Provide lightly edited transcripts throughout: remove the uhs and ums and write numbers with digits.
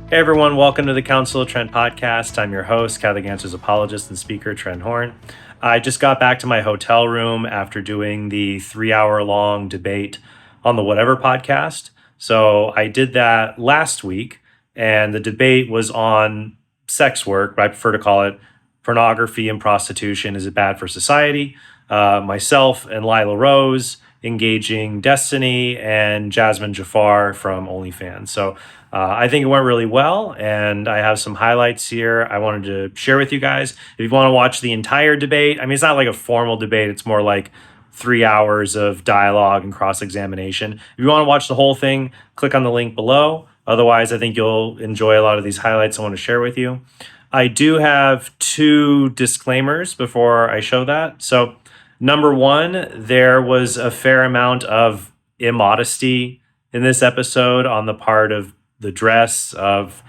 Hey everyone, welcome to the Council of Trent podcast. I'm your host, Catholic Answers apologist and speaker, Trent Horn. I just got back to my hotel room after doing the 3-hour-long debate on the Whatever podcast. So I did that last week, and the debate was on sex work, but I prefer to call it pornography and prostitution. Is it bad for society? Myself and Lila Rose engaging Destiny and Jazmen Jafar from OnlyFans. So I think it went really well, and I have some highlights here I wanted to share with you guys. If you want to watch the entire debate, I mean, it's not like a formal debate. It's more like 3 hours of dialogue and cross-examination. If you want to watch the whole thing, click on the link below. Otherwise, I think you'll enjoy a lot of these highlights I want to share with you. I do have 2 disclaimers before I show that. So, number one, there was a fair amount of immodesty in this episode on the part of the dress of,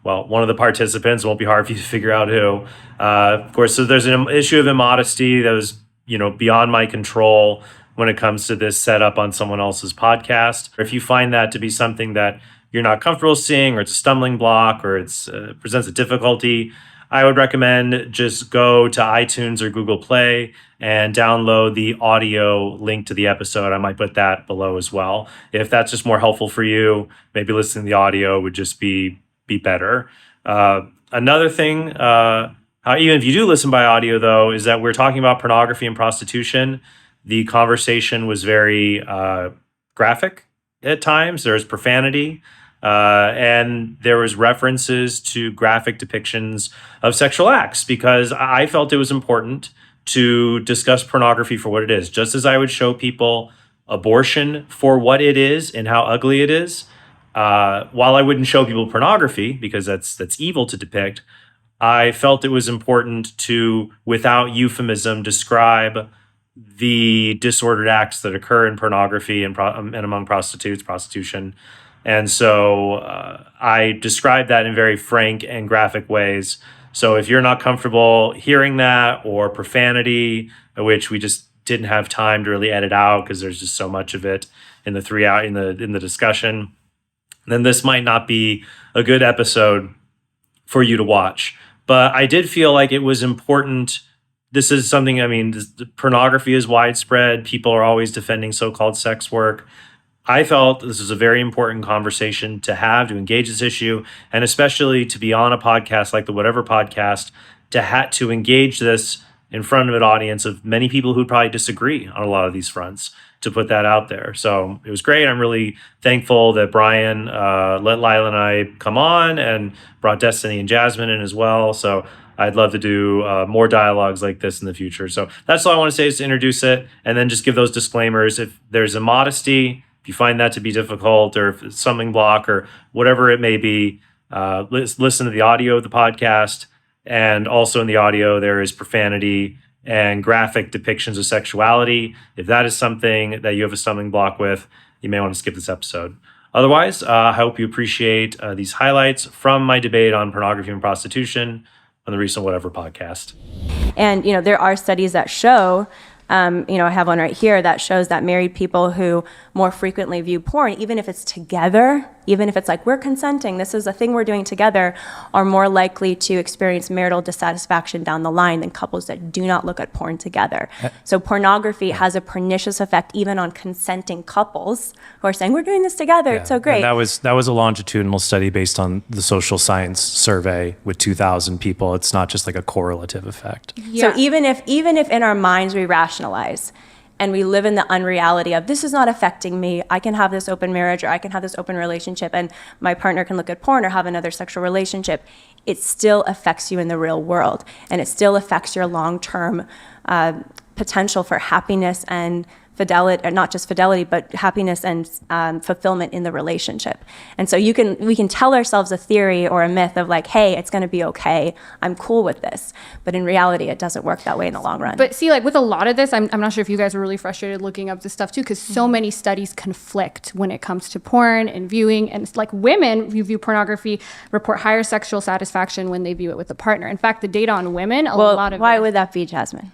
well, one of the participants. It won't be hard for you to figure out who. Of course, so there's an issue of immodesty that was, beyond my control when it comes to this setup on someone else's podcast. If you find that to be something that you're not comfortable seeing, or it's a stumbling block, or it's presents a difficulty, I would recommend just go to iTunes or Google Play and download the audio link to the episode. I might put that below as well. If that's just more helpful for you, maybe listening to the audio would just be better. Another thing, even if you do listen by audio though, is that we're talking about pornography and prostitution. The conversation was very graphic at times. There's profanity. And there was references to graphic depictions of sexual acts, because I felt it was important to discuss pornography for what it is. Just as I would show people abortion for what it is and how ugly it is, while I wouldn't show people pornography because that's evil to depict, I felt it was important to, without euphemism, describe the disordered acts that occur in pornography and among prostitution. And so I described that in very frank and graphic ways. So if you're not comfortable hearing that, or profanity, which we just didn't have time to really edit out because there's just so much of it in the 3 hour in the discussion, then this might not be a good episode for you to watch. But I did feel like it was important. This is something, pornography is widespread. People are always defending so-called sex work. I felt this was a very important conversation to have, to engage this issue, and especially to be on a podcast like the Whatever podcast, to engage this in front of an audience of many people who would probably disagree on a lot of these fronts, to put that out there. So it was great. I'm really thankful that Brian let Lila and I come on and brought Destiny and Jazmen in as well. So I'd love to do more dialogues like this in the future. So that's all I want to say, is to introduce it and then just give those disclaimers. If there's immodesty, if you find that to be difficult, or if it's stumbling block or whatever it may be, listen to the audio of the podcast. And also in the audio, there is profanity and graphic depictions of sexuality. If that is something that you have a stumbling block with, you may want to skip this episode. Otherwise, I hope you appreciate these highlights from my debate on pornography and prostitution on the recent Whatever podcast. And, there are studies that show, I have one right here that shows that married people who more frequently view porn, even if it's together, even if it's like we're consenting, this is a thing we're doing together, are more likely to experience marital dissatisfaction down the line than couples that do not look at porn together. So pornography has a pernicious effect even on consenting couples who are saying, we're doing this together, it's so great. And that was a longitudinal study based on the social science survey with 2,000 people. It's not just like a correlative effect. Yeah. So even if in our minds we rationalize, and we live in the unreality of this is not affecting me, I can have this open marriage, or I can have this open relationship, and my partner can look at porn or have another sexual relationship, it still affects you in the real world. And it still affects your long-term potential for happiness and fidelity, or not just fidelity, but happiness and fulfillment in the relationship. And so we can tell ourselves a theory or a myth of like, hey, it's going to be okay, I'm cool with this. But in reality, it doesn't work that way in the long run. But see, like with a lot of this, I'm not sure if you guys were really frustrated looking up this stuff too, because so many studies conflict when it comes to porn and viewing. And it's like women who view pornography report higher sexual satisfaction when they view it with a partner. In fact, the data on women, why would that be, Jazmen?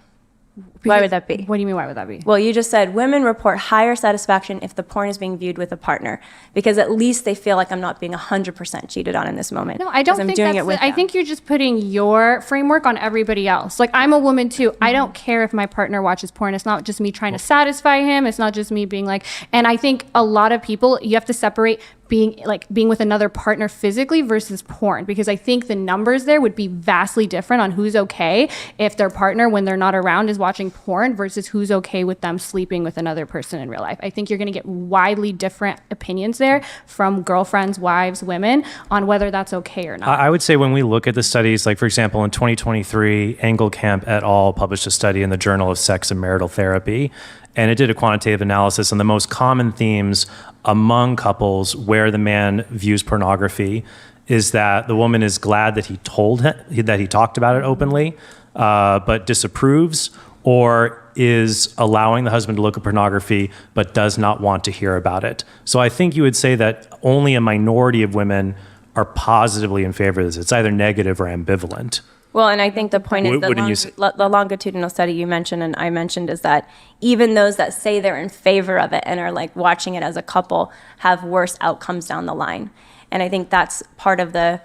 Why would that be? What do you mean, why would that be? Well, you just said women report higher satisfaction if the porn is being viewed with a partner, because at least they feel like I'm not being 100% cheated on in this moment. No, I don't 'cause I'm think doing that's it with I them. think you're just putting your framework on everybody else. Like, I'm a woman too. I don't care if my partner watches porn. It's not just me trying to satisfy him. It's not just me being like, and I think a lot of people, you have to separate being with another partner physically versus porn, because I think the numbers there would be vastly different on who's okay if their partner, when they're not around, is watching porn versus who's okay with them sleeping with another person in real life. I think you're going to get widely different opinions there from girlfriends, wives, women on whether that's okay or not. I would say when we look at the studies, like for example, in 2023, Engelkamp et al. Published a study in the Journal of Sex and Marital Therapy, and it did a quantitative analysis on the most common themes among couples where the man views pornography is that the woman is glad that he told him, that he talked about it openly, but disapproves, or is allowing the husband to look at pornography but does not want to hear about it. So I think you would say that only a minority of women are positively in favor of this. It's either negative or ambivalent. Well, and I think the point is Wouldn't you say- the longitudinal study you mentioned and I mentioned is that even those that say they're in favor of it and are like watching it as a couple have worse outcomes down the line. And I think that's part of the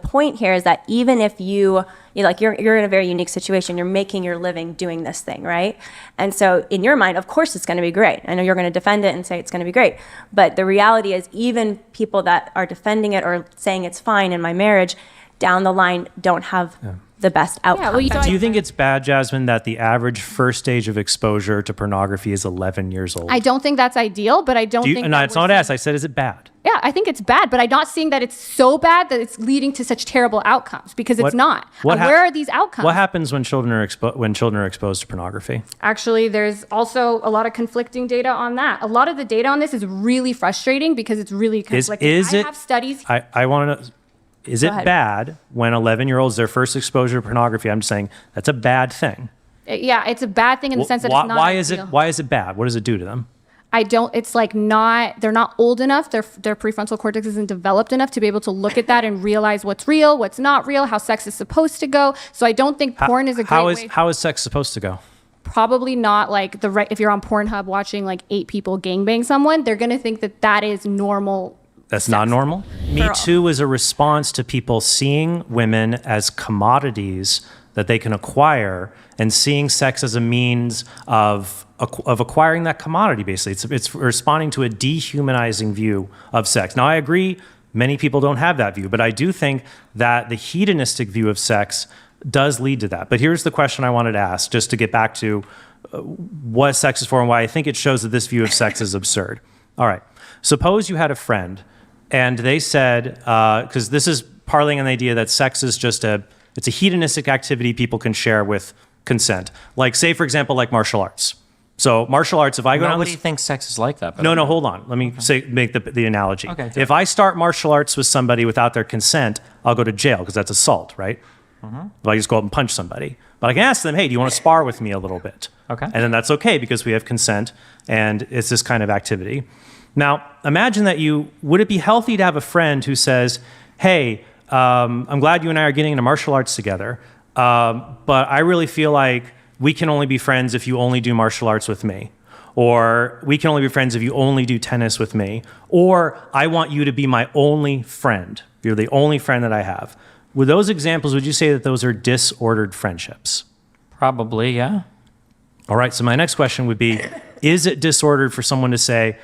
point here is that even if you're in a very unique situation, you're making your living doing this thing, right? And so in your mind, of course, it's going to be great. I know you're going to defend it and say it's going to be great. But the reality is even people that are defending it or saying it's fine in my marriage down the line don't have the best outcome. Do you think it's bad, Jazmen, that the average first stage of exposure to pornography is 11 years old? I don't think that's ideal, but I don't think... No, it's not asked. I said, is it bad? Yeah, I think it's bad, but I'm not seeing that it's so bad that it's leading to such terrible outcomes, because it's not. Where are these outcomes? What happens when children are exposed to pornography? Actually, there's also a lot of conflicting data on that. A lot of the data on this is really frustrating because it's really conflicting. I have studies... I want to know... Is it bad when 11-year-olds, their first exposure to pornography? I'm just saying that's a bad thing. Yeah, it's a bad thing in the sense that it's not ideal. Why is it bad? What does it do to them? They're not old enough. Their prefrontal cortex isn't developed enough to be able to look at that and realize what's real, what's not real, how sex is supposed to go. So I don't think porn is a great way. How is sex supposed to go? Probably not like if you're on Pornhub watching like 8 people gangbang someone, they're going to think that is normal. That's not normal. Me Too is a response to people seeing women as commodities that they can acquire and seeing sex as a means of acquiring that commodity, basically. It's responding to a dehumanizing view of sex. Now, I agree, many people don't have that view, but I do think that the hedonistic view of sex does lead to that. But here's the question I wanted to ask, just to get back to what sex is for and why I think it shows that this view of sex is absurd. All right. Suppose you had a friend and they said, because this is parlaying on the idea that sex is just it's a hedonistic activity people can share with consent. Like, say, for example, like martial arts. So martial arts, if I go down Nobody thinks sex is like that. No, hold on. Let me make the analogy. Okay. If I start martial arts with somebody without their consent, I'll go to jail because that's assault, right? If I just go up and punch somebody. But I can ask them, hey, do you want to spar with me a little bit? Okay. And then that's okay because we have consent and it's this kind of activity. Now, imagine that would it be healthy to have a friend who says, hey, I'm glad you and I are getting into martial arts together, but I really feel like we can only be friends if you only do martial arts with me. Or we can only be friends if you only do tennis with me. Or I want you to be my only friend. You're the only friend that I have. With those examples, would you say that those are disordered friendships? Probably, yeah. All right, so my next question would be, is it disordered for someone to say,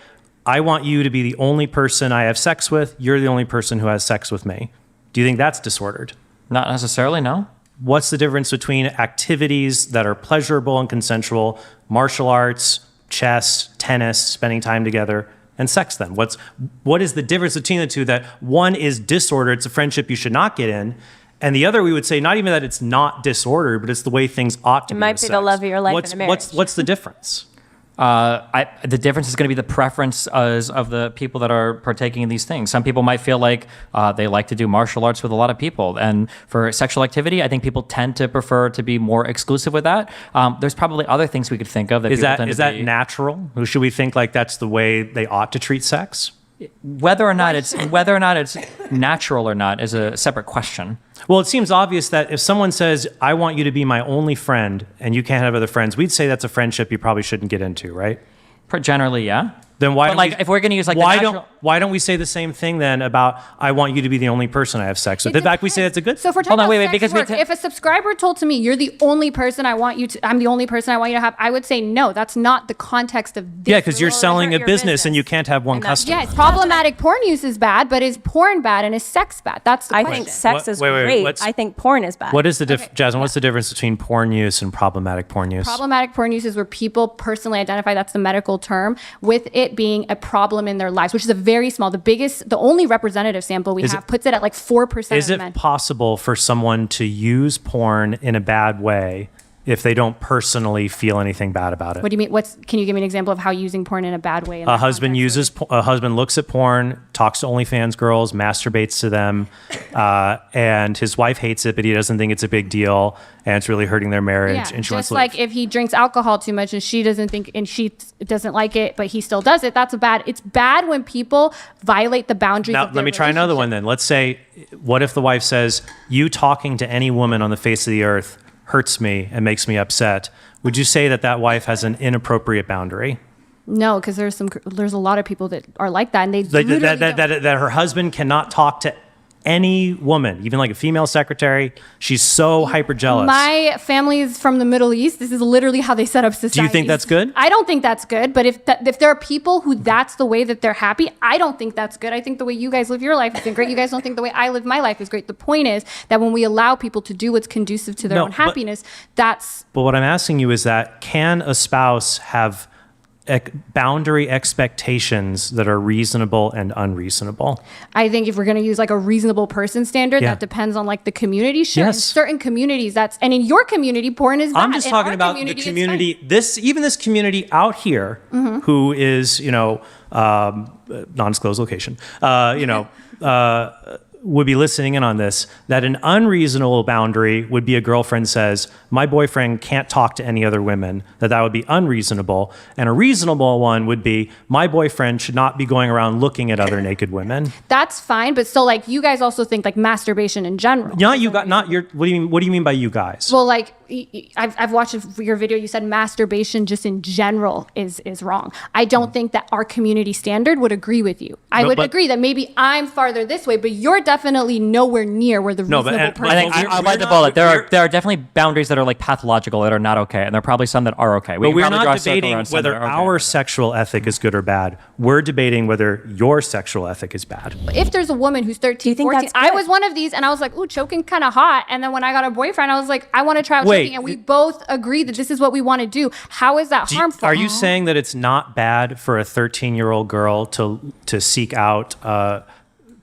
I want you to be the only person I have sex with, you're the only person who has sex with me? Do you think that's disordered? Not necessarily, no. What's the difference between activities that are pleasurable and consensual, martial arts, chess, tennis, spending time together, and sex then? What is the difference between the two, that one is disordered, it's a friendship you should not get in, and the other we would say not even that it's not disordered, but it's the way things ought to be. It might be the love of your life in a marriage. What's the difference? The difference is going to be the preference of the people that are partaking in these things. Some people might feel like they like to do martial arts with a lot of people. And for sexual activity, I think people tend to prefer to be more exclusive with that. There's probably other things we could think of that Is that natural? Or should we think like that's the way they ought to treat sex? whether or not it's natural or not is a separate question. Well, it seems obvious that if someone says, I want you to be my only friend and you can't have other friends, we'd say that's a friendship you probably shouldn't get into, right? Generally, yeah. Then why But don't like, we, if we're going to use like why the natural, why don't we say the same thing then about I want you to be the only person I have sex with? In fact, we say that's a good So if we're Hold talking on, wait, about wait, sex because work, if a subscriber told to me, you're the only person I want you to, I'm the only person I want you to have, I would say, no, that's not the context of this. Yeah, because you're will selling a hurt your business and you can't have one And that's- customer. Yes, problematic porn use is bad, but is porn bad and is sex bad? That's the I question. think sex What- is wait, great. what's- I think porn is bad. What is the Jasmine, what's the difference between porn use and problematic porn use? Problematic porn use is where people personally identify, that's the medical term, with it being a problem in their lives, which is a very small, the only representative sample we have puts it at like 4% Is of it men. possible for someone to use porn in a bad way if they don't personally feel anything bad about it? What do you mean? Can you give me an example of how using porn in a bad way? In A that husband context would- a husband looks at porn, talks to OnlyFans girls, masturbates to them, and his wife hates it, but he doesn't think it's a big deal, and it's really hurting their marriage. Yeah, and she wants just to like leave. if he drinks alcohol too much and she doesn't think and she doesn't like it, but he still does it. That's bad. It's bad when people violate the boundaries. Now, of let their me try another one relationship. then. Let's say, what if the wife says, you talking to any woman on the face of the earth hurts me and makes me upset? Would you say that wife has an inappropriate boundary? No, because there's a lot of people that are like that, and they That, literally that her husband cannot talk to any woman, even like a female secretary. She's so hyper jealous. My family is from the Middle East. This is literally how they set up society. Do you think that's good? I don't think that's good. But if there are people who that's the way that they're happy, I don't think that's good. I think the way you guys live your life has been great. You guys don't think the way I live my life is great. The point is that when we allow people to do what's conducive to their No, own but- happiness, that's But what I'm asking you is that can a spouse have boundary expectations that are reasonable and unreasonable? I think if we're going to use like a reasonable person standard, Yeah. that depends on like the community. Sure, in Yes. certain communities, and in your community, porn is bad. I'm just In talking our about the it's fine. community. This community out here, who is non-disclosed location, would be listening in on this. That an unreasonable boundary would be a girlfriend says, "My boyfriend can't talk to any other women." That would be unreasonable, and a reasonable one would be, "My boyfriend should not be going around looking at other naked women." That's fine, but so like you guys also think like masturbation in general. Not you got not your. What do you mean? What do you mean by you guys? Well, like I've watched your video. You said masturbation just in general is wrong. I don't think that our community standard would agree with you. I would agree that maybe I'm farther this way, but you're definitely nowhere near where the No, but- reasonable and- person. I think We're- I we're bite the not- bullet. There are definitely boundaries that are like pathological that are not okay, and there are probably some that are okay. But can we're probably draw not a circle debating around some whether that are okay. our sexual ethic is good or bad. We're debating whether your sexual ethic is bad. If there's a woman who's 13, think 14, that's I good? was one of these, and I was like, ooh, choking kind of hot. And then when I got a boyfriend, I was like, I want to try out Wait, choking, and we both agree that this is what we want to do. How is that harmful? Are you saying that it's not bad for a 13-year-old girl to seek out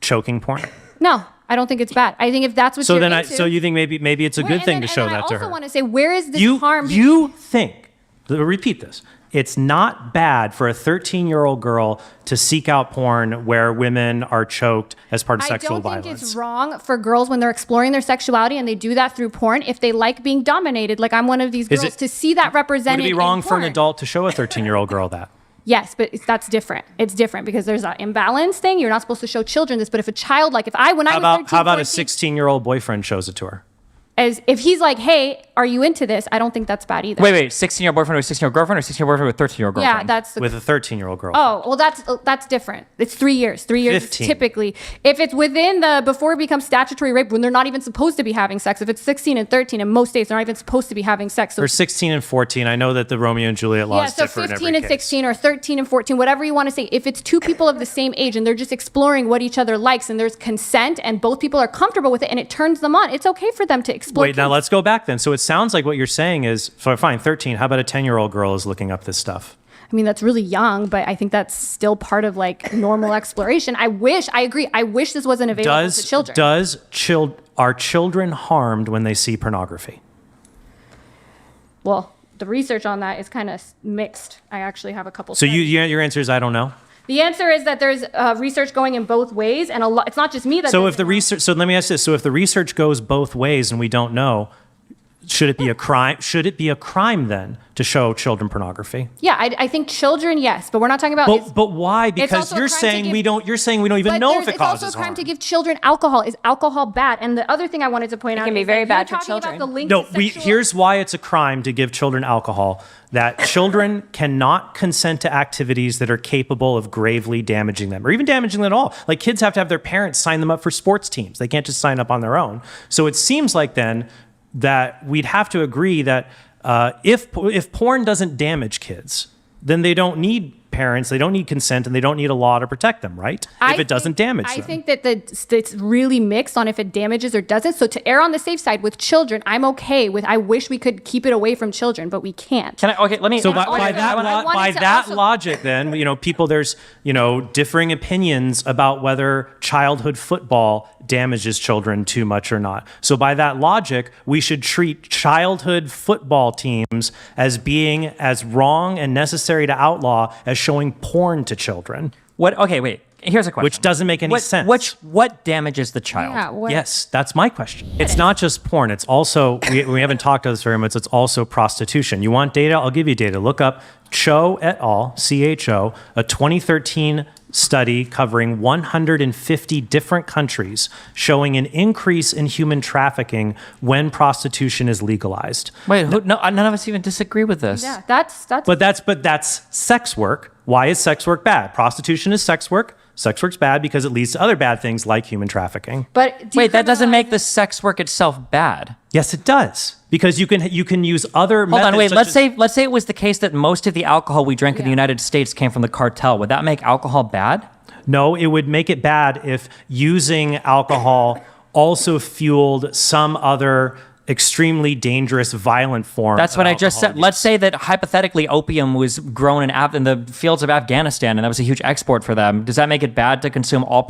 choking porn? No, I don't think it's bad. I think if that's what So you're then, into, so you think maybe it's a good thing to show that to I her. also want to say, where is this You harm? you think? Repeat this. It's not bad for a 13-year-old girl to seek out porn where women are choked as part of sexual I don't violence. think it's wrong for girls when they're exploring their sexuality and they do that through porn if they like being dominated. Like I'm one of these Is girls it- to see that Would represented. it be wrong in for an porn. adult to show a 13-year-old girl that? Yes, but that's different. It's different because there's an imbalance thing. You're not supposed to show children this. But if a child, like when I was 13, How about a 14, 16-year-old boyfriend shows it to her? as if he's like, hey, are you into this? I don't think that's bad either. Wait, 16-year-old boyfriend with 16-year-old girlfriend or 16-year-old boyfriend with 13-year-old girlfriend? Yeah, that's the With a 13-year-old girl. Oh, well, that's different. It's 3 years. 3 years 15. typically. If it's within before it becomes statutory rape, when they're not even supposed to be having sex. If it's 16 and 13, in most states they're not even supposed to be having sex. So Or 16 and 14. I know that the Romeo and Juliet laws yeah, so differ in 15 every and case. 16 or 13 and 14, whatever you want to say. If it's two people of the same age and they're just exploring what each other likes and there's consent and both people are comfortable with it and it turns them on, it's okay for them to explore. Wait, now let's go back then. So it sounds like what you're saying is, so fine, 13. How about a 10-year-old girl is looking up this stuff? I mean, that's really young, but I think that's still part of like normal exploration. I agree. I wish this wasn't available to children. Are children harmed when they see pornography? Well, the research on that is kind of mixed. I actually have a couple. So studies. your answer is I don't know. The answer is that there's research going in both ways, and a lot. It's not just me that. So does if the it. research, so let me ask this: so if the research goes both ways and we don't know, should it be a crime? Should it be a crime then to show children pornography? Yeah, I think children, yes, but we're not talking about. But why? Because also a you're crime to saying give- we don't. You're saying we don't even know if it it's also causes a crime harm. to give children alcohol. Is alcohol bad? And the other thing I wanted to point out can be is very that bad you're for talking about children. the link No, to sexual- here's why it's a crime to give children alcohol. That children cannot consent to activities that are capable of gravely damaging them or even damaging them at all. Like kids have to have their parents sign them up for sports teams. They can't just sign up on their own. So it seems like then that we'd have to agree that if porn doesn't damage kids, then they don't need parents, they don't need consent, and they don't need a law to protect them, right? If it doesn't damage them. I think that it's really mixed on if it damages or doesn't. So to err on the safe side with children, I'm okay with. I wish we could keep it away from children, but we can't. Can I? Okay, let me. So And by also, I wanted by to that also- logic, then people there's differing opinions about whether childhood football damages children too much or not. So by that logic, we should treat childhood football teams as being as wrong and necessary to outlaw as showing porn to children, What? Okay, wait. Here's a question. which doesn't make any sense. What damages the child? Yeah, what- Yes, that's my question. It's not just porn. It's also, we haven't talked about this very much, it's also prostitution. You want data? I'll give you data. Look up Cho et al., CHO, a 2013 study covering 150 different countries showing an increase in human trafficking when prostitution is legalized. Wait, no, none of us even disagree with this. Yeah, that's. But that's sex work. Why is sex work bad? Prostitution is sex work. Sex work's bad because it leads to other bad things like human trafficking. But Wait, that doesn't make decriminalizing- the sex work itself bad. Yes, it does. Because you can use other Hold methods. on, wait. such Let's as- say it was the case that most of the alcohol we drink in the Yeah. United States came from the cartel. Would that make alcohol bad? No, it would make it bad if using alcohol also fueled some other extremely dangerous, violent form. That's of what I just alcohol said. use. Let's say that hypothetically opium was grown in the fields of Afghanistan and that was a huge export for them. Does that make it bad to consume all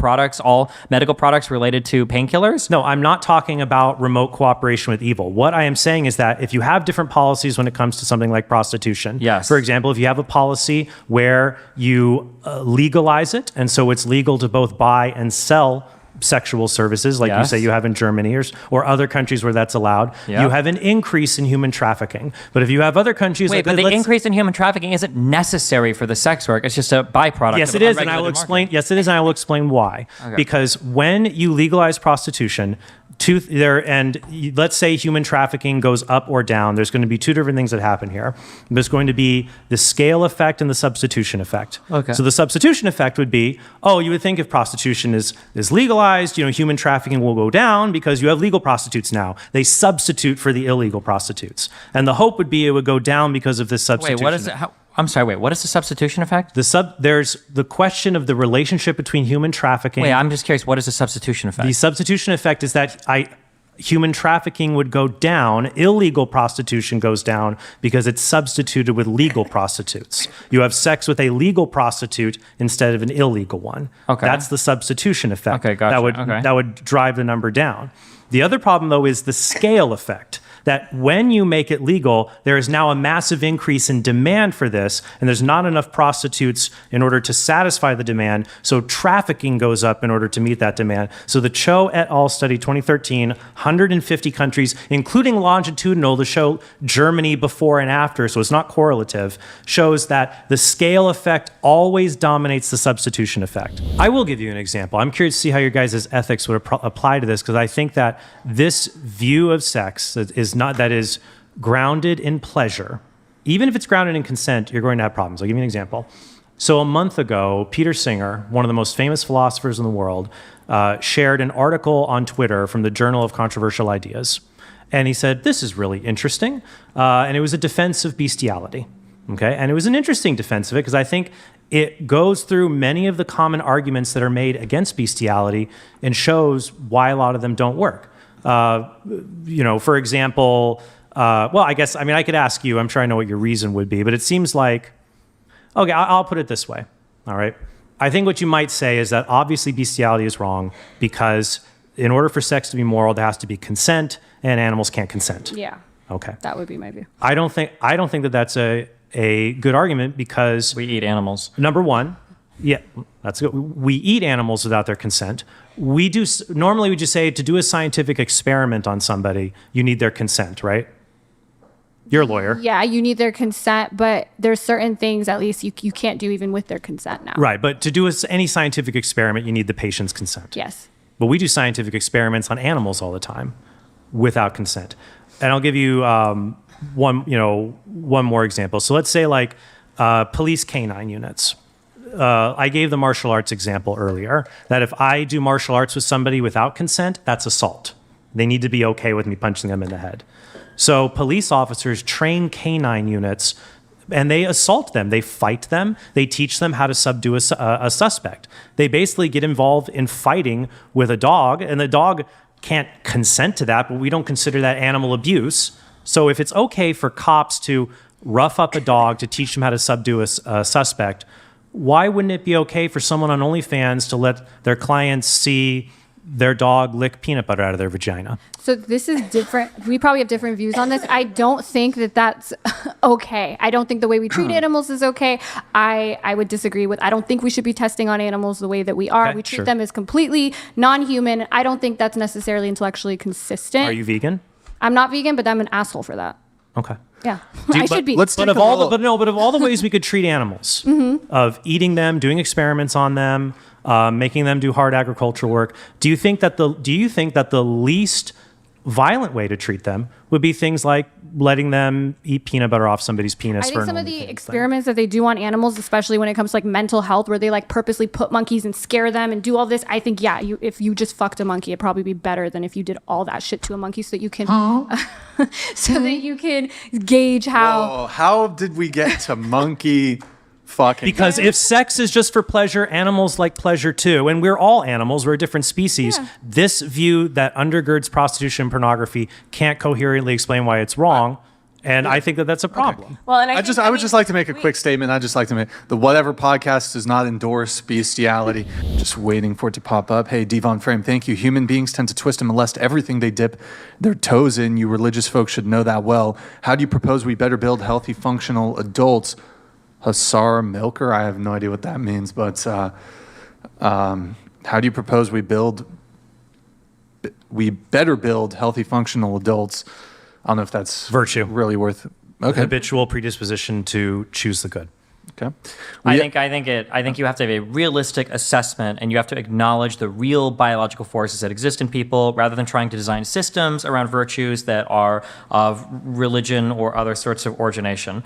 medical products related to painkillers? No, I'm not talking about remote cooperation with evil. What I am saying is that if you have different policies when it comes to something like prostitution, Yes. for example, if you have a policy where you legalize it, and so it's legal to both buy and sell sexual services, like you Yes. say you have in Germany or other countries where that's allowed, Yeah. you have an increase in human trafficking. But if you have other countries Wait, like but the increase in human trafficking isn't necessary for the sex work. It's just a byproduct. Yes, of it is, and I will unregulated explain. market. Yes, it is, and I will explain why. Okay. Because when you legalize prostitution, let's say human trafficking goes up or down, there's going to be two different things that happen here. There's going to be the scale effect and the substitution effect. Okay. So the substitution effect would be, you would think if prostitution is legalized, human trafficking will go down because you have legal prostitutes now. They substitute for the illegal prostitutes, and the hope would be it would go down because of this substitution. Wait, what is it? I'm sorry. Wait, what is the substitution effect? There's the question of the relationship between human trafficking. Wait, I'm just curious. What is the substitution effect? The substitution effect is that human trafficking would go down, illegal prostitution goes down because it's substituted with legal prostitutes. You have sex with a legal prostitute instead of an illegal one. Okay. That's the substitution effect. Okay, gotcha. That would drive the number down. The other problem, though, is the scale effect. That when you make it legal, there is now a massive increase in demand for this, and there's not enough prostitutes in order to satisfy the demand, so trafficking goes up in order to meet that demand. So the Cho et al. Study 2013, 150 countries, including longitudinal to show Germany before and after, so it's not correlative, shows that the scale effect always dominates the substitution effect. I will give you an example. I'm curious to see how your guys' ethics would apply to this, because I think that this view of sex that is grounded in pleasure, even if it's grounded in consent, you're going to have problems. I'll give you an example. So a month ago, Peter Singer, one of the most famous philosophers in the world, shared an article on Twitter from the Journal of Controversial Ideas. And he said, this is really interesting. And it was a defense of bestiality. Okay? And it was an interesting defense of it because I think it goes through many of the common arguments that are made against bestiality and shows why a lot of them don't work. For example, I could ask you, I'm sure I know what your reason would be, but it seems like, okay, I'll put it this way, all right? I think what you might say is that obviously bestiality is wrong because in order for sex to be moral, there has to be consent, and animals can't consent. Yeah, Okay. that would be my view. I don't think that that's a good argument because we eat animals. number one, yeah, that's good. We eat animals without their consent. Normally we just say to do a scientific experiment on somebody, you need their consent, right? You're a lawyer. Yeah, you need their consent, but there's certain things at least you can't do even with their consent now. Right, but to do any scientific experiment, you need the patient's consent. Yes. But we do scientific experiments on animals all the time without consent. And I'll give you one more example. So let's say like police canine units. I gave the martial arts example earlier, that if I do martial arts with somebody without consent, that's assault. They need to be okay with me punching them in the head. So police officers train canine units and they assault them. They fight them. They teach them how to subdue a suspect. They basically get involved in fighting with a dog, and the dog can't consent to that, but we don't consider that animal abuse. So if it's okay for cops to rough up a dog to teach them how to subdue a suspect, why wouldn't it be okay for someone on OnlyFans to let their clients see their dog lick peanut butter out of their vagina? So this is different. We probably have different views on this. I don't think that that's okay. I don't think the way we treat animals is okay. I would disagree with, I don't think we should be testing on animals the way that we are. Okay, we treat sure. them as completely non-human. I don't think that's necessarily intellectually consistent. Are you vegan? I'm not vegan, but I'm an asshole for that. Okay. Yeah, I should be. But of all the ways we could treat animals, of eating them, doing experiments on them, making them do hard agricultural work, do you think that the least violent way to treat them would be things like letting them eat peanut butter off somebody's penis? I think some of the experiments that they do on animals, especially when it comes to like mental health, where they like purposely put monkeys and scare them and do all this, I think, yeah, if you just fucked a monkey, it'd probably be better than if you did all that shit to a monkey so that you can gauge how. Oh, how did we get to monkey fucking? Because if sex is just for pleasure, animals like pleasure too. And we're all animals. We're a different species. Yeah. This view that undergirds prostitution and pornography can't coherently explain why it's wrong. And I think that that's a problem. Well, and I would just like to make a quick statement. I'd just like to make the Whatever podcast does not endorse bestiality. Just waiting for it to pop up. Hey, Devon Frame, thank you. Human beings tend to twist and molest everything they dip their toes in. You religious folks should know that well. How do you propose we better build healthy, functional adults? Hussar Milker, I have no idea what that means, but how do you propose we better build healthy, functional adults? I don't know if that's Virtue. really worth. Okay. Habitual predisposition to choose the good. Okay. I think you have to have a realistic assessment, and you have to acknowledge the real biological forces that exist in people, rather than trying to design systems around virtues that are of religion or other sorts of origination.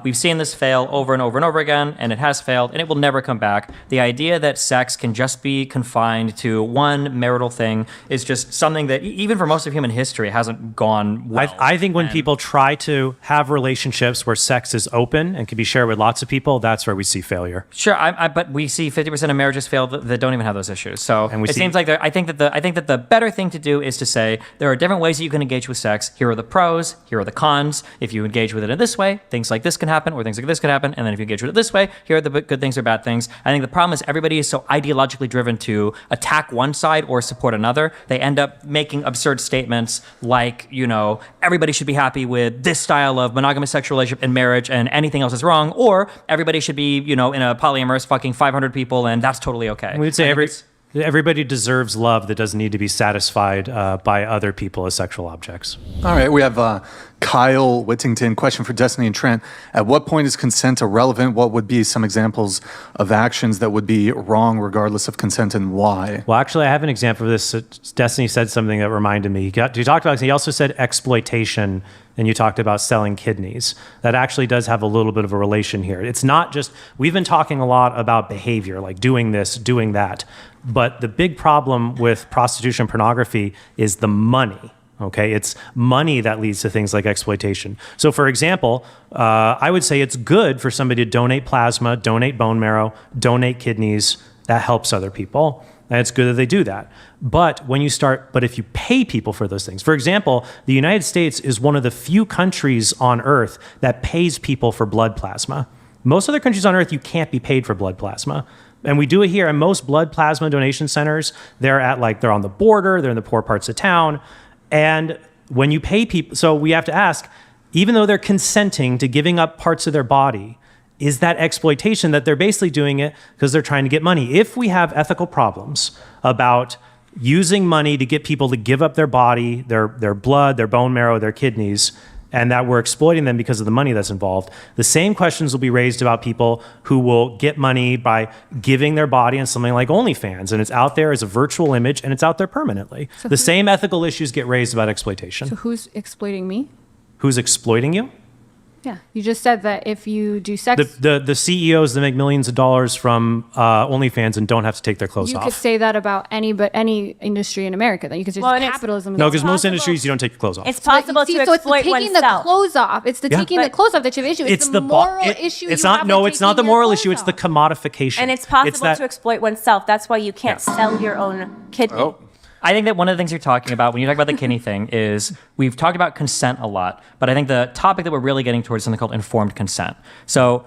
We've seen this fail over and over and over again, and it has failed, and it will never come back. The idea that sex can just be confined to one marital thing is just something that, even for most of human history, hasn't gone well. I think when people try to have relationships where sex is open and can be shared with lots of people, that's where we see failure. Sure, but we see 50% of marriages fail that don't even have those issues. So seems like I think that the better thing to do is to say there are different ways that you can engage with sex. Here are the pros. Here are the cons. If you engage with it in this way, things like this can happen, or things like this can happen. And then if you engage with it this way, here are the good things or bad things. I think the problem is everybody is so ideologically driven to attack one side or support another. They end up making absurd statements like, everybody should be happy with this style of monogamous sexual relationship and marriage, and anything else is wrong, or everybody should be, in a polyamorous fucking 500 people, and that's totally okay. We would say everybody deserves love that doesn't need to be satisfied by other people as sexual objects. All right, we have Kyle Whittington. Question for Destiny and Trent. At what point is consent irrelevant? What would be some examples of actions that would be wrong regardless of consent, and why? Well, actually, I have an example of this. Destiny said something that reminded me. He also said exploitation, and you talked about selling kidneys. That actually does have a little bit of a relation here. It's not just, we've been talking a lot about behavior, like doing this, doing that. But the big problem with prostitution and pornography is the money. Okay, it's money that leads to things like exploitation. So for example, I would say it's good for somebody to donate plasma, donate bone marrow, donate kidneys. That helps other people. And it's good that they do that. But if you pay people for those things, for example, the United States is one of the few countries on earth that pays people for blood plasma. Most other countries on earth, you can't be paid for blood plasma. And we do it here. And most blood plasma donation centers, they're on the border, they're in the poor parts of town. And when you pay people, so we have to ask, even though they're consenting to giving up parts of their body, is that exploitation that they're basically doing it because they're trying to get money? If we have ethical problems about using money to get people to give up their body, their blood, their bone marrow, their kidneys, and that we're exploiting them because of the money that's involved. The same questions will be raised about people who will get money by giving their body on something like OnlyFans, and it's out there as a virtual image, and it's out there permanently. The same ethical issues get raised about exploitation. So who's exploiting me? Who's exploiting you? Yeah, you just said that if you do sex, The CEOs that make millions of dollars from OnlyFans and don't have to take their clothes you off. could say that about any industry in America. That you could say Well, and it's- capitalism. No, is because most possible- industries you don't take your clothes off. It's possible to so it's the exploit taking oneself. the clothes off. It's the taking the clothes off that you have issue. It's the moral issue. It's you not. have No, with it's not the taking your moral clothes issue. It's the off. commodification. And it's possible that- to exploit oneself. That's why you can't sell your own kidney. Oh. I think that one of the things you're talking about when you talk about the kidney thing is we've talked about consent a lot, but I think the topic that we're really getting towards is something called informed consent. So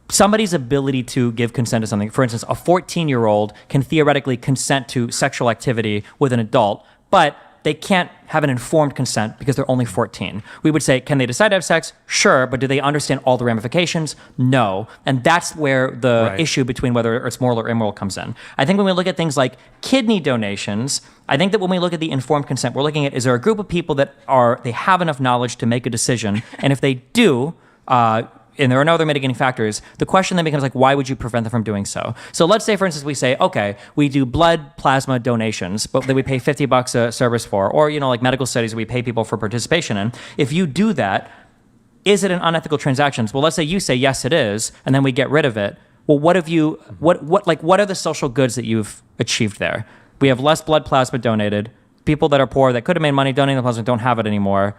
somebody's ability to give consent to something, for instance, a 14-year-old can theoretically consent to sexual activity with an adult, but they can't have an informed consent because they're only 14. We would say, can they decide to have sex? Sure, but do they understand all the ramifications? No. And that's where the issue between whether it's moral or immoral comes in. I think when we look at things like kidney donations, I think that when we look at the informed consent, we're looking at, is there a group of people that they have enough knowledge to make a decision? And if they do, and there are no other mitigating factors, the question then becomes like, why would you prevent them from doing so? So let's say, for instance, we say, okay, we do blood plasma donations, but that we pay $50 a service for, or, like medical studies that we pay people for participation in. If you do that, is it an unethical transaction? Well, let's say you say, yes, it is, and then we get rid of it. Well, what are the social goods that you've achieved there? We have less blood plasma donated. People that are poor that could have made money donating the plasma don't have it anymore.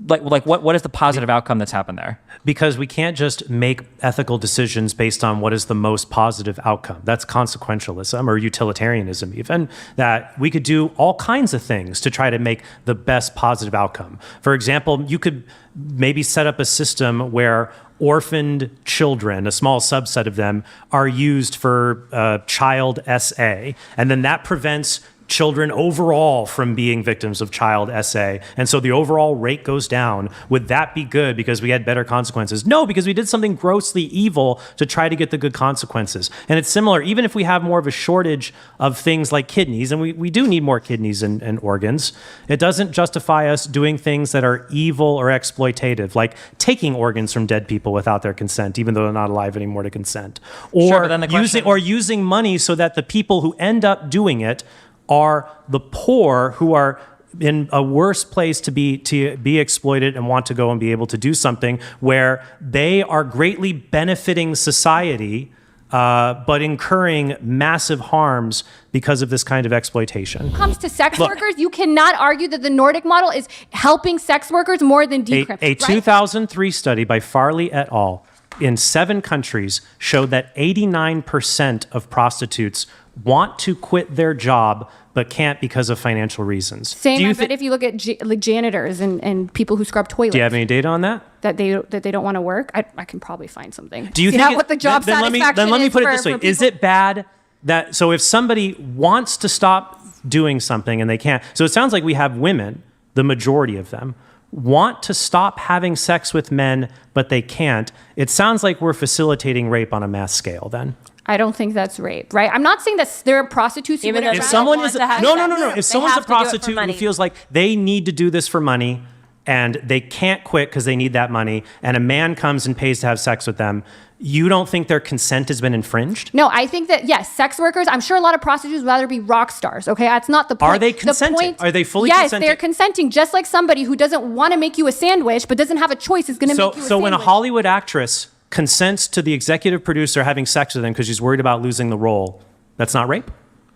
What is the positive outcome that's happened there? Because we can't just make ethical decisions based on what is the most positive outcome. That's consequentialism or utilitarianism even, that we could do all kinds of things to try to make the best positive outcome. For example, you could maybe set up a system where orphaned children, a small subset of them, are used for child SA, and then that prevents children overall from being victims of child SA. And so the overall rate goes down. Would that be good because we had better consequences? No, because we did something grossly evil to try to get the good consequences. And it's similar, even if we have more of a shortage of things like kidneys, and we do need more kidneys and organs, it doesn't justify us doing things that are evil or exploitative, like taking organs from dead people without their consent, even though they're not alive anymore to consent. Or, Sure, but then the question- using money so that the people who end up doing it are the poor who are in a worse place to be exploited and want to go and be able to do something where they are greatly benefiting society, but incurring massive harms because of this kind of exploitation. When it comes to sex workers, you cannot argue that the Nordic model is helping sex workers more than decrypt. A 2003 study by Farley et al. In 7 countries showed that 89% of prostitutes want to quit their job but can't because of financial reasons. Same, I bet if you look at like janitors and people who scrub toilets. Do you have any data on that? That they don't want to work? I can probably find something. Do you See think what the job then satisfaction let me is put it for- this way. for Is people? it bad that, so if somebody wants to stop doing something and they can't, so it sounds like we have women, the majority of them, want to stop having sex with men, but they can't. It sounds like we're facilitating rape on a mass scale then. I don't think that's rape, right? I'm not saying that there are prostitutes who Even would though If Right. someone want is to have no, sex. if They someone's a have to do it for prostitute who money. feels like they need to do this for money and they can't quit because they need that money, and a man comes and pays to have sex with them, you don't think their consent has been infringed? No, I think that, yes, sex workers, I'm sure a lot of prostitutes would rather be rock stars, okay? That's not the point. Are they The consenting? Are they fully yes, consenting? they're consenting, just like somebody who doesn't want to make you a sandwich but doesn't have a choice is going to make you a sandwich. So when a Hollywood actress consents to the executive producer having sex with them because she's worried about losing the role, that's not rape?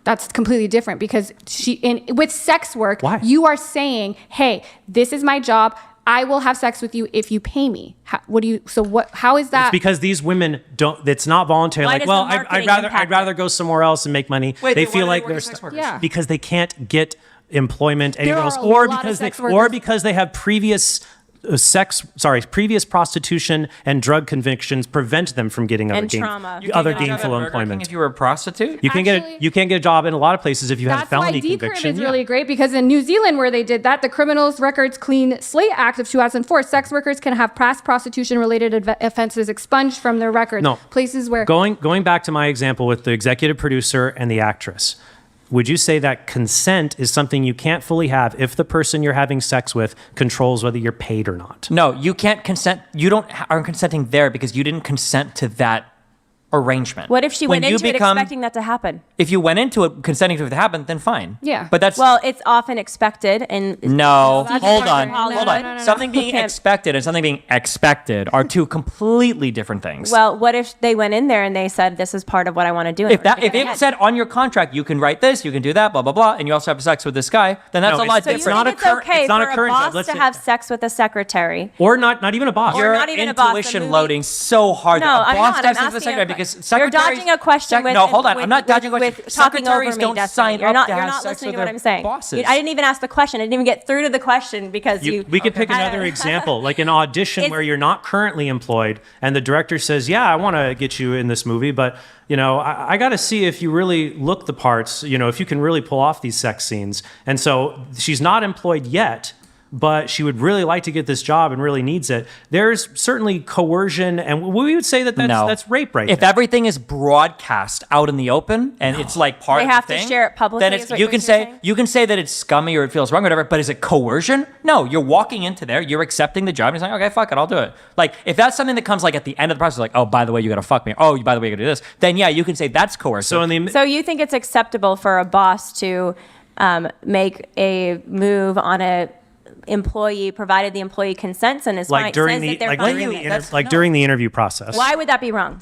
That's completely different because with sex work, Why? you are saying, hey, this is my job. I will have sex with you if you pay me. How is that? It's because these women don't. It's not voluntary. Why Like, does well, the I'd marketing rather impact I'd rather go somewhere else and make money. Wait, they then why feel do like they work they're as sex workers? Yeah. because they can't get employment anywhere are else, a or lot of because sex they workers. have previous previous prostitution and drug convictions prevent them from getting And trauma. You other You can't get a job gainful at Burger King employment. if you were a prostitute? You can Actually- you can't get a job in a lot of places if you have a That's why felony decrim conviction. is really great because in New Zealand where they did that, the Criminals Records Clean Slate Act of 2004, sex workers can have past prostitution-related offenses expunged from their records. No. Places where... Going back to my example with the executive producer and the actress, would you say that consent is something you can't fully have if the person you're having sex with controls whether you're paid or not? No, you can't consent. You aren't consenting there because you didn't consent to that arrangement. What if she When went you into it become- expecting that to happen? If you went into it consenting to it to happen, then fine. Yeah. But that's Well, it's often expected, and no. That's Hold different. on. Hollywood. Hold on. No, no, no. Something being Can't- expected and something being expected are two completely different things. Well, what if they went in there and they said, "This is part of what I want to do"? if it said on your contract you can write this, you can do that, blah blah blah, and you also have sex with this guy, then that's No, a lot it's- so you it's different. not think a it's current- okay it's not a for a current job. boss Let's to say- have sex with a secretary? Or not even a boss. Or Your not even a boss, the intuition movie- loading so hard. No, that a I'm boss not. does I'm things with asking secretary a- because You're secretaries. dodging a question with. No, hold on. with- I'm not dodging a question. with talking Secretaries over me, don't Desmond. sign You're up not. to You're have not sex listening with to what their I'm saying. bosses. I didn't even ask the question. I didn't even get through to the question because We could pick another example, like an audition It's- where you're not currently employed, and the director says, "Yeah, I want to get you in this movie, but I got to see if you really look the parts. If you can really pull off these sex scenes." And so she's not employed yet, but she would really like to get this job and really needs it. There's certainly coercion, and we would say that's rape right If there. everything is broadcast out in the open and it's like part They of the have to thing, share it publicly, then is it's, what you you're can say saying? you can say that it's scummy or it feels wrong or whatever. But is it coercion? No, you're walking into there, you're accepting the job, and you're saying, okay, fuck it, I'll do it. Like if that's something that comes like at the end of the process, like, oh, by the way, you got to fuck me. Oh, by the way, you got to do this. Then yeah, you can say that's coercive. So you think it's acceptable for a boss to make a move on a employee, provided the employee consents and is fine, like during says the that they're like fine during doing the it? inter- during the interview process. Why would that be wrong?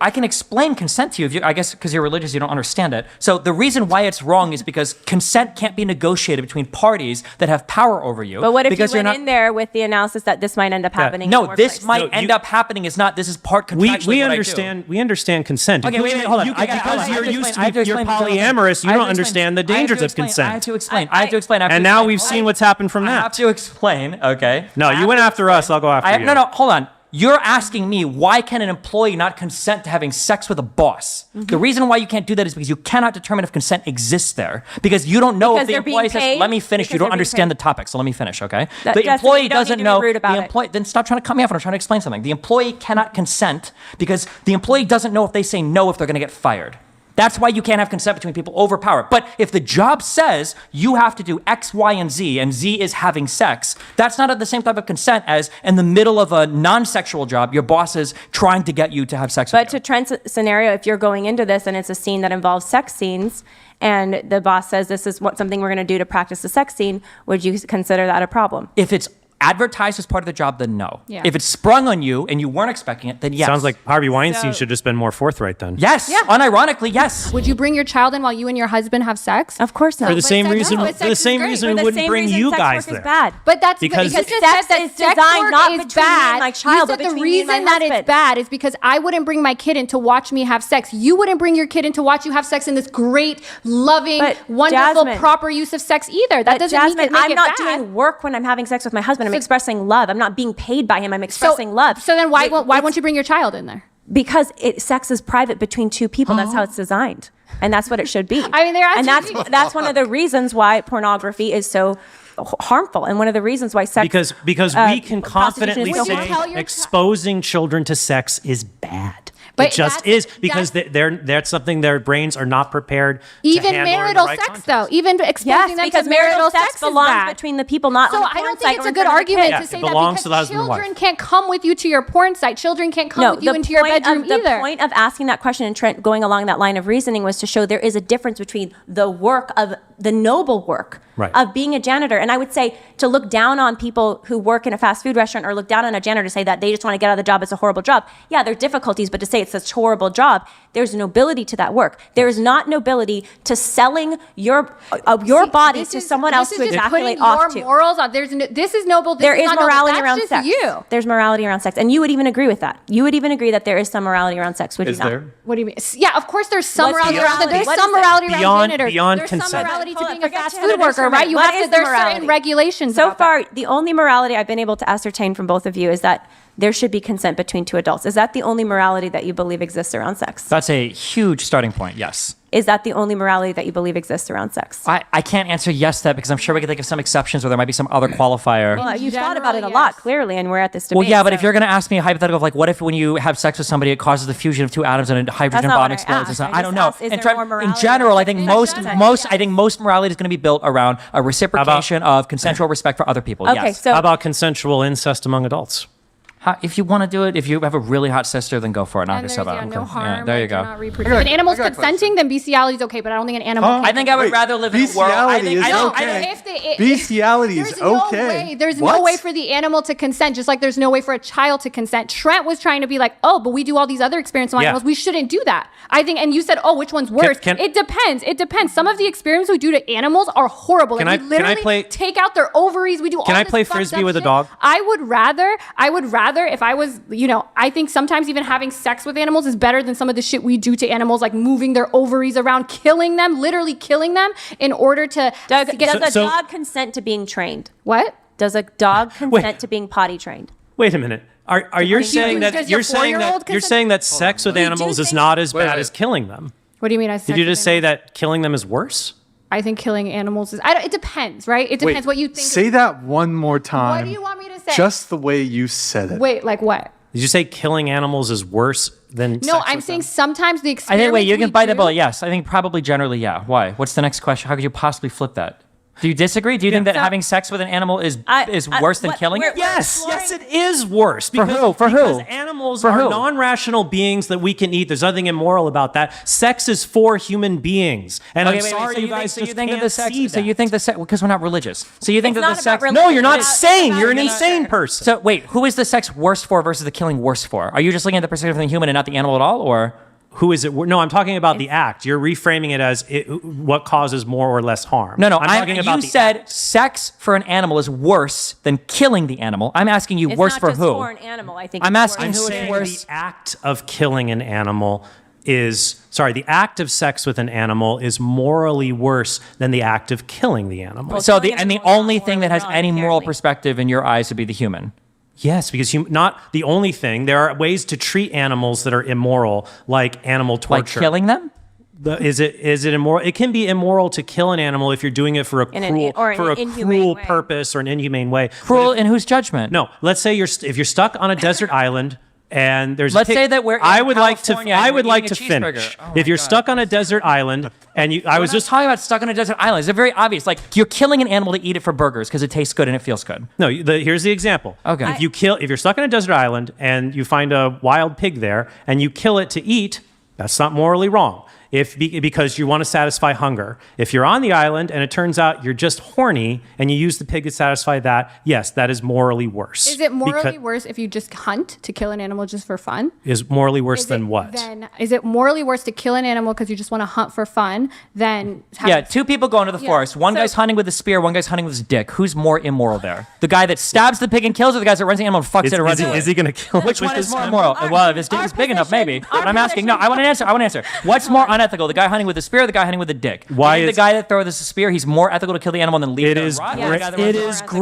I can explain consent to you. If you I guess because you're religious, you don't understand it. So the reason why it's wrong is because consent can't be negotiated between parties that have power over you. But what if because you you're went not, in there with the analysis that this might end up happening? in No, the this workplace? might end up happening. Is not. This is part contractually we what understand we understand consent. Okay, wait, hold on. You, I got- hold on. I because have you're to used explain. to you're polyamorous, you don't understand the dangers of consent. I have to explain. I have to explain. And now we've seen what's happened from I have that. to explain. Okay. No, you went after us. I'll go after you. No, hold on. You're asking me why can an employee not consent to having sex with a boss? Mm-hmm. The reason why you can't do that is because you cannot determine if consent exists there. Because you don't know Because if the they're being employee says, paid? let me finish. Because You don't they're being understand paid? the topic, so let me finish, okay? That- The Justin, employee you don't need doesn't to be know. rude about the it. employee, then stop trying to cut me off when I'm trying to explain something. The employee cannot consent because the employee doesn't know if they say no if they're going to get fired. That's why you can't have consent between people over power. But if the job says you have to do X, Y, and Z is having sex, that's not the same type of consent as in the middle of a non-sexual job, your boss is trying to get you to have sex But with to you. Trent's scenario, if you're going into this and it's a scene that involves sex scenes, and the boss says this is something we're going to do to practice the sex scene, would you consider that a problem? If it's advertised as part of the job, then no. Yeah. If it's sprung on you and you weren't expecting it, then yes. Sounds like Harvey Weinstein So- should have just been more forthright then. Yes. Yeah. Unironically, yes. Would you bring your child in while you and your husband have sex? Of course not. For the same sex- reason, no, for sex the is same great. reason, For we the wouldn't same bring reason you sex guys work there. is bad. But that's Because you just sex said that is sex designed work not is between me bad. and my child, You but said the between me and my reason that it's husband. bad is because I wouldn't bring my kid in to watch me have sex. You wouldn't bring your kid in to watch you have sex in this great, loving, But wonderful, Jazmen- proper use of sex either. That But doesn't mean Jazmen, make I'm it not bad. doing work when I'm having sex with my husband. I'm expressing love. I'm not being paid by him. I'm So expressing love. So then why It- why it's- won't you bring your child in there? Because sex is private between two people. That's how it's designed, and that's what it should be. I mean, they're and actually- that's one of the reasons why pornography is so harmful, and one of the reasons why sex Because we can prostitution confidently is so Would you say tell your exposing children to sex is bad. But it just that's- is because that's something their brains are not prepared to Even handle in the marital right sex, context. though, even exposing Yes, them because to marital sex is belongs bad. between the people, not So on the I porn don't site think it's or a in good front of the argument kid. Yeah, to it say belongs that to the because husband and wife. children can't come with you to your porn site. Children can't come with you into your bedroom either. The point of asking that question and Trent going along that line of reasoning was to show there is a difference between the work of the noble work Right. of being a janitor. And I would say to look down on people who work in a fast food restaurant or look down on a janitor to say that they just want to get out of the job, it's a horrible job. Yeah, there are difficulties, but to say it's such a horrible job, there's nobility to that work. There is not nobility to selling your body This to is- someone else this to is just ejaculate putting off your to. morals on. This is noble. This There is is not noble. morality That's around just sex. You. There's morality around sex. And you would even agree with that. You would even agree that there is some morality around sex, would Is you not? there? What do you mean? Yeah, of course there's some What's morality the around that. There's morality? some What is it? morality around Beyond- janitors. beyond There's some consent. morality to Hold on, being a forget fast janitors food worker, for a right? minute. You What have is to. There's morality? certain regulations. So about that. far, the only morality I've been able to ascertain from both of you is that there should be consent between two adults. Is that the only morality that you believe exists around sex? That's a huge starting point, yes. Is that the only morality that you believe exists around sex? I can't answer yes to that because I'm sure we could think of some exceptions or there might be some other qualifier. Well, you've thought about it a general, lot, yes. clearly, and we're at this debate. Well, yeah, but if so- you're going to ask me a hypothetical of like, what if when you have sex with somebody, it causes the fusion of two atoms and a hydrogen not bomb what I explodes? asked. And I I don't just know. asked, is And there more in morality general, I than think sex? I think most morality is going to be built around a reciprocation of consensual respect for other people. Okay, Yes. so How about consensual incest among adults? If you want to do it, if you have a really hot sister, then go for it. Not And gonna there's say about no harm. there you like, go. do not reproduce. If an animal's I got a consenting, then bestiality is okay, but I don't think an animal. Huh? can I think I would Wait, rather live in a world. I bestiality think, is I don't, okay. I don't, If the, Bestiality is there's no okay. way, there's What? no way for the animal to consent, just like there's no way for a child to consent. Trent was trying to be like, oh, but we do all these other experiments on Yeah. animals. We shouldn't do that. I think, and you said, oh, which one's worse? can- It depends. It depends. Some of the experiments we do to animals are horrible. Can Like, I- we can I literally play- take out their ovaries. We do all Can I this play fucked Frisbee up with a shit. dog? I would rather if I was, I think sometimes even having sex with animals is better than some of the shit we do to animals, like moving their ovaries around, killing them, literally killing them in order to Does get a so- dog consent to being trained? what? Does a dog consent to being potty trained? Wait a minute. Are you saying does that your you're saying four-year-old that you're consent? saying that sex with We do animals is think- not as Wait, bad wait. as killing them? What do you mean? Did you just say that killing them is worse? I think killing animals is. It depends, right? It depends what you think. Say that one more time. What do you want me to say? Just the way you said it. Wait, like what? Did you say killing animals is worse than No, sex I'm with saying them? sometimes the I experience. think, wait, you can we bite the do- bullet. Yes, I think probably generally, yeah. Why? What's the next question? How could you possibly flip that? Do you disagree? Do you think that So- having sex with an animal is I- worse than what- killing we're- it? Yes, Exploring- yes, it is worse. For who? For because who? animals For are who? non-rational beings that we can eat. There's nothing immoral about that. Sex is for human beings, and I'm sorry so you guys so just you think can't that the sex, see so that. you think the sex, because we're not religious. So you think It's that not the sex? about No, you're not It's about- sane. it's You're an about insane nature. person. So wait, who is the sex worse for versus the killing worse for? Are you just looking at the perspective of the human and not the animal at all, or? Who is it? No, I'm talking about the act. You're reframing it as what causes more or less harm. No, I'm talking about you the said act. sex for an animal is worse than killing the animal. I'm asking you It's worse not for just who? for an animal. I think I'm it's asking I'm worse who for is saying worse. the act of killing an animal the act of sex with an animal is morally worse than the act of killing the animal. Well, So killing the an and the animal is not only thing that has morally any wrong, moral apparently. perspective in your eyes would be the human. Yes, because not the only thing. There are ways to treat animals that are immoral, like animal Like torture. killing them? Is it immoral? It can be immoral to kill an animal if you're doing it for a In an- cruel or in an inhumane cruel way. purpose or an inhumane way. Cruel in whose judgment? No, let's say if you're stuck on a desert island and there's Let's a pig, say that we're in I would like to California and I would we're like eating to a finish. cheeseburger. Oh my If you're God. stuck on a desert island and I was We're just not talking about stuck on a desert island. It's very obvious. Like you're killing an animal to eat it for burgers because it tastes good and it feels good. No, here's the example. Okay. If you're stuck on a desert island and you find a wild pig there and you kill it to eat, that's not morally wrong. Because you want to satisfy hunger. If you're on the island and it turns out you're just horny and you use the pig to satisfy that, yes, that is morally worse. Is it morally Because- worse if you just hunt to kill an animal just for fun? Is morally worse Is than it- what? Then is it morally worse to kill an animal because you just want to hunt for fun than have Yeah, two people go into the forest. One so- guy's hunting with a spear, one guy's hunting with his dick. Who's more immoral there? The guy that stabs the pig and kills it, or the guy that runs the animal and fucks it and runs away? Is he going to kill Which it with one is his more hand? immoral? Well, if his dick our is big enough, position- maybe. our But I'm asking. No, position- I want an answer. What's more unethical, the guy hunting with a spear or the guy hunting with a dick? Why You think is- the guy that throws the spear, he's more ethical to kill the animal than leave It it to is rot? Yeah, Or the gra- guy that it runs more is ethical.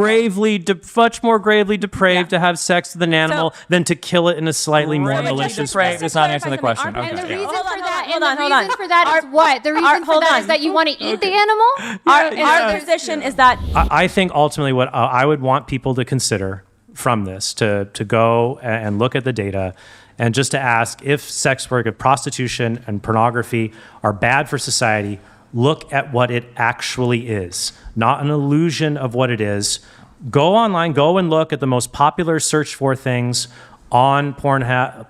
much more gravely depraved to have sex with an animal So- than to kill it in a slightly more Gravely malicious depraved way. is not answering the clarify question. something. And the Okay. reason Hold on, for that, hold and on, the hold on. reason for that is Our- what? The reason for hold that on. is that you want to eat the animal. Our position is that I think ultimately what I would want people to consider from this to go and look at the data and just to ask if sex work, if prostitution and pornography are bad for society, look at what it actually is, not an illusion of what it is. Go online, go and look at the most popular search for things on Pornhub,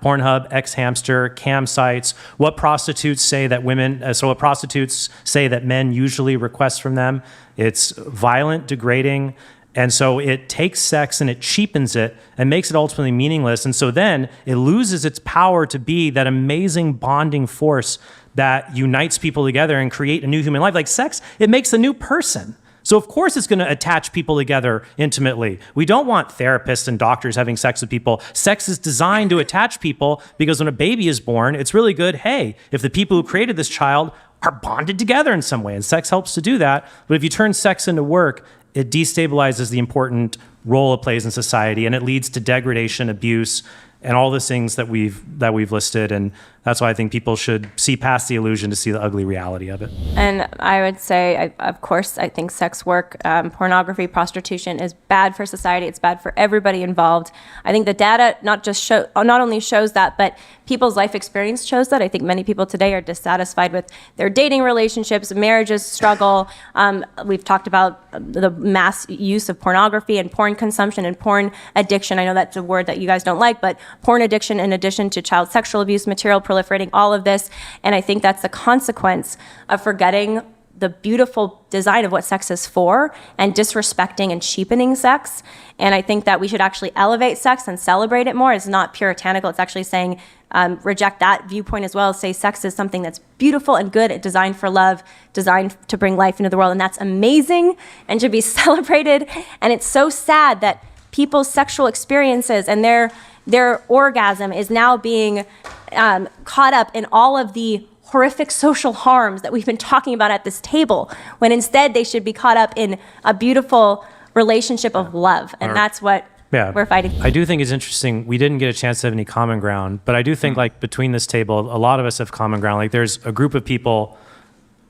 Xhamster, cam sites, what prostitutes say that what prostitutes say that men usually request from them. It's violent, degrading, and so it takes sex and it cheapens it and makes it ultimately meaningless. And so then it loses its power to be that amazing bonding force that unites people together and create a new human life. Like sex, it makes a new person. So of course it's going to attach people together intimately. We don't want therapists and doctors having sex with people. Sex is designed to attach people because when a baby is born, it's really good. Hey, if the people who created this child are bonded together in some way, and sex helps to do that. But if you turn sex into work, it destabilizes the important role it plays in society, and it leads to degradation, abuse, and all the things that we've listed. And that's why I think people should see past the illusion to see the ugly reality of it. And I would say, of course, I think sex work, pornography, prostitution is bad for society. It's bad for everybody involved. I think the data not only shows that, but people's life experience shows that. I think many people today are dissatisfied with their dating relationships, marriages struggle. We've talked about the mass use of pornography and porn consumption and porn addiction. I know that's a word that you guys don't like, but porn addiction in addition to child sexual abuse, material proliferating, all of this. And I think that's the consequence of forgetting the beautiful design of what sex is for and disrespecting and cheapening sex. And I think that we should actually elevate sex and celebrate it more. It's not puritanical. It's actually saying, reject that viewpoint as well. Say sex is something that's beautiful and good, designed for love, designed to bring life into the world. And that's amazing and should be celebrated. And it's so sad that people's sexual experiences and their orgasm is now being caught up in all of the horrific social harms that we've been talking about at this table, when instead they should be caught up in a beautiful relationship of love. And that's what we're fighting. I do think it's interesting. We didn't get a chance to have any common ground, but I do think like between this table, a lot of us have common ground. Like there's a group of people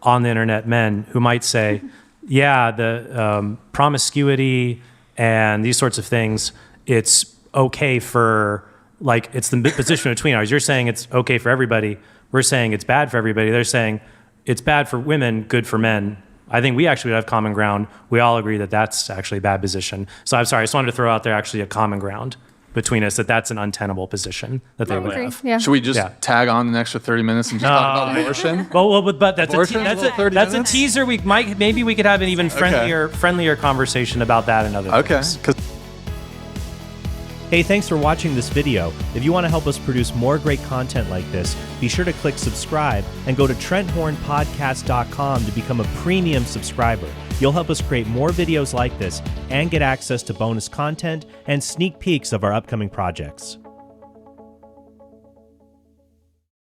on the internet, men, who might say, yeah, the promiscuity and these sorts of things, it's okay for, like, it's the position between ours. You're saying it's okay for everybody. We're saying it's bad for everybody. They're saying it's bad for women, good for men. I think we actually have common ground. We all agree that that's actually a bad position. So I'm sorry, I just wanted to throw out there actually a common ground between us, that that's an untenable position that they would have. Yeah. Should we just tag on an extra 30 minutes and just talk about abortion? But that's That's a teaser. Maybe we could have an even friendlier conversation about that another time. Okay. Hey, thanks for watching this video. If you want to help us produce more great content like this, be sure to click subscribe and go to TrentHornPodcast.com to become a premium subscriber. You'll help us create more videos like this and get access to bonus content and sneak peeks of our upcoming projects.